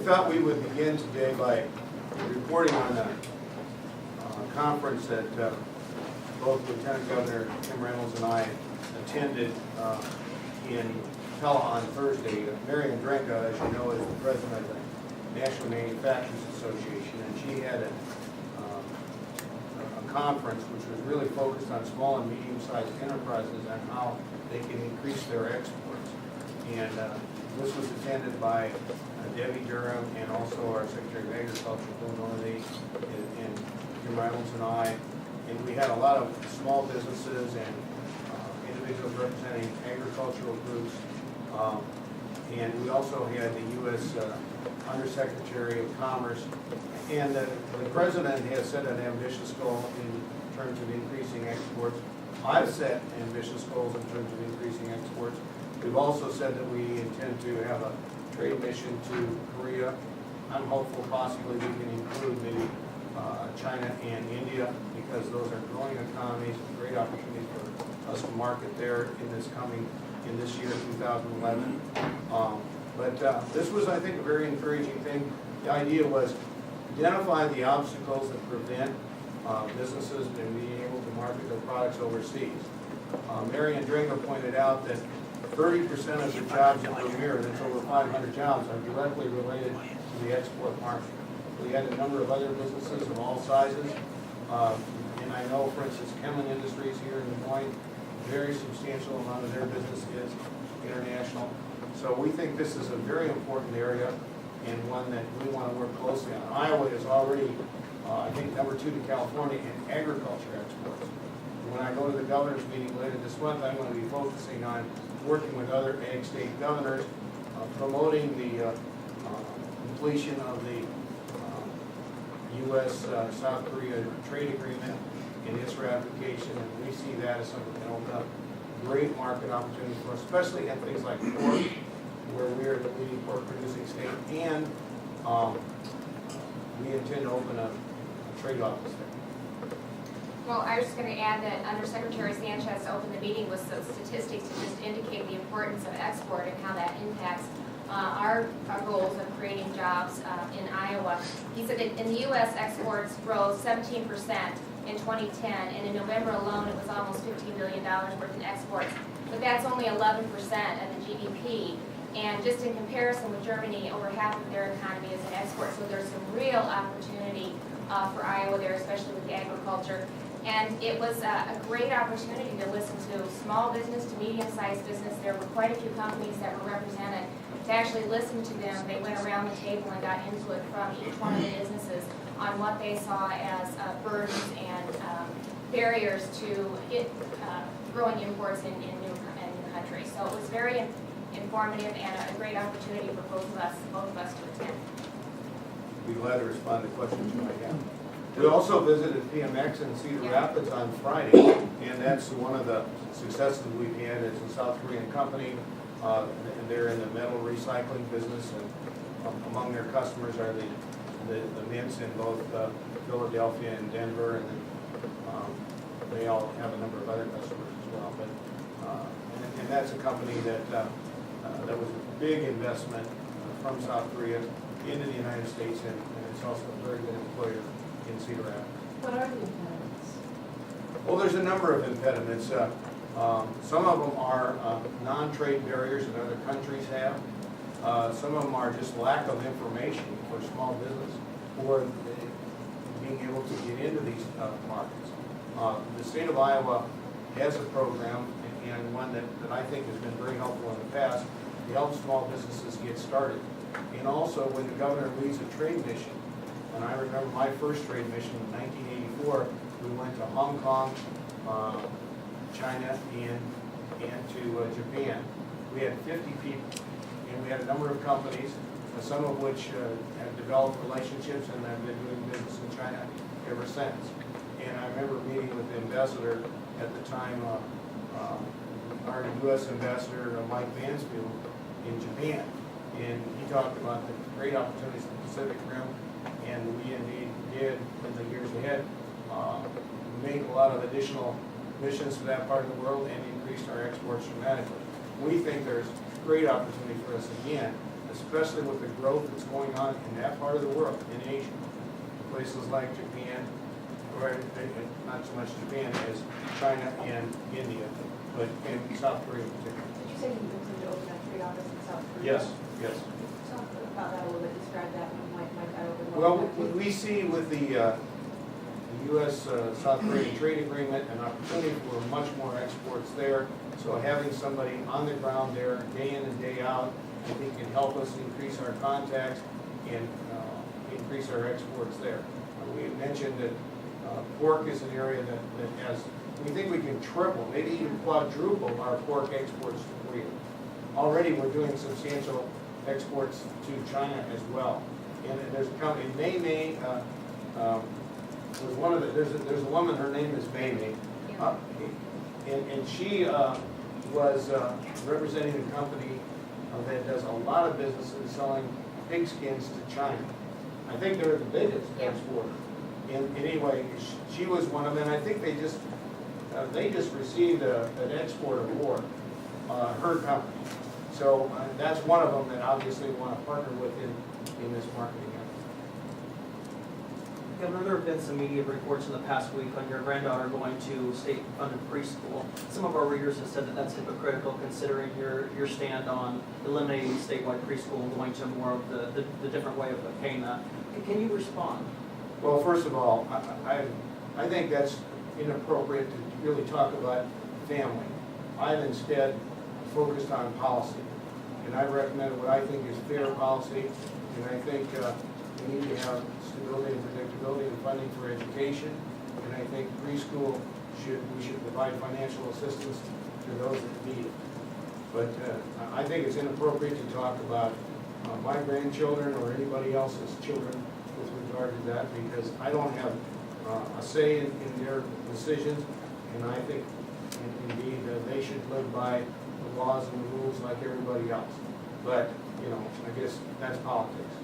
thought we would begin today by reporting on a conference that both Lieutenant Governor Tim Reynolds and I attended in Pella on Thursday. Marion Drenka, as you know, is the president of the National Manufacturers Association, and she had a conference which was really focused on small and medium-sized enterprises and how they can increase their exports. And this was attended by Debbie Durham and also our Secretary of Agriculture, Bill Northey, and Tim Reynolds and I. And we had a lot of small businesses and individuals representing agricultural groups. And we also had the U.S. Undersecretary of Commerce. And the President has set an ambitious goal in terms of increasing exports. I've set ambitious goals in terms of increasing exports. We've also said that we intend to have a trade mission to Korea. I'm hopeful possibly we can include maybe China and India, because those are growing economies, great opportunity for us to market there in this year, 2011. But this was, I think, a very encouraging thing. The idea was identify the obstacles that prevent businesses from being able to market their products overseas. Marion Drenga pointed out that 30% of the jobs in Vermeer, that's over 500 jobs, are directly related to the export market. We had a number of other businesses of all sizes. And I know, for instance, Chemland Industries here in Des Moines, very substantial amount of their business is international. So we think this is a very important area and one that we want to work closely on. Iowa is already, I think, #2 to California in agriculture exports. When I go to the governor's meeting later this month, I'm going to be focusing on working with other ag state governors, promoting the completion of the U.S.-South Korea trade agreement and its ratification, and we see that as something that can open up great market opportunities for us, especially in things like pork, where we are the leading pork producing state, and we intend to open a trade office there. Well, I was just going to add that Undersecretary Sanchez opened the meeting with some statistics to just indicate the importance of export and how that impacts our goals of creating jobs in Iowa. He said that in the U.S. exports rose 17% in 2010, and in November alone it was almost $15 billion worth in exports. But that's only 11% of the GDP. And just in comparison with Germany, over half of their economy is in export. So there's some real opportunity for Iowa there, especially with agriculture. And it was a great opportunity to listen to small business to medium-sized business. There were quite a few companies that were represented. To actually listen to them, they went around the table and got input from each one of the businesses on what they saw as burdens and barriers to growing imports in new countries. So it was very informative and a great opportunity for both of us to attend. We'd be glad to respond to questions you might have. We also visited PMX in Cedar Rapids on Friday, and that's one of the successes we've had. It's a South Korean company, and they're in the metal recycling business, and among their customers are the mints in both Philadelphia and Denver, and then, they all have a number of other customers as well. But and that's a company that was a big investment from South Korea into the United States, and it's also a very good employer in Cedar Rapids. What are the impediments? Well, there's a number of impediments. Some of them are non-trade barriers that other countries have. Some of them are just lack of information for small business or being able to get into these markets. The state of Iowa has a program, and one that I think has been very helpful in the past, to help small businesses get started. And also, when the governor leads a trade mission, and I remember my first trade mission in 1984, we went to Hong Kong, China, and to Japan. We had 50 people, and we had a number of companies, some of which have developed relationships and have been doing business in China ever since. And I remember meeting with the ambassador at the time, our U.S. ambassador, Mike Mansfield, in Japan. And he talked about the great opportunities in the Pacific Rim, and we indeed did, in the years ahead, make a lot of additional missions to that part of the world and increased our exports dramatically. We think there's great opportunity for us again, especially with the growth that's going on in that part of the world, in Asia. Places like Japan, or not so much Japan as China and India, but in South Korea in particular. Did you say you intend to open a trade office in South Korea? Yes, yes. Talk about that a little bit, describe that, and might that open more? Well, we see with the U.S.-South Korea trade agreement an opportunity for much more exports there. So having somebody on the ground there, day in and day out, I think can help us increase our contacts and increase our exports there. We mentioned that pork is an area that has, we think we can triple, maybe even quadruple our pork exports to Korea. Already we're doing substantial exports to China as well. And there's a company, Mei was one of the, there's a woman, her name is Mei, and she was representing a company that does a lot of business in selling pig skins to China. I think they're the biggest exporter. And anyway, she was one of them, and I think they just received an export award, her company. So that's one of them that obviously we want to partner with in this marketing effort. Governor, there have been some media reports in the past week on your granddaughter going to state-funded preschool. Some of our readers have said that that's hypocritical considering your stand on eliminating statewide preschool and going to more of the different way of paying that. Can you respond? Well, first of all, I think that's inappropriate to really talk about family. I've instead focused on policy, and I've recommended what I think is fair policy, and I think we need to have stability and predictability in funding for education, and I think preschool we should provide financial assistance to those that need it. But I think it's inappropriate to talk about my grandchildren or anybody else's children with regard to that, because I don't have a say in their decisions, and I think indeed they should live by the laws and the rules like everybody else. But, you know, I guess that's politics.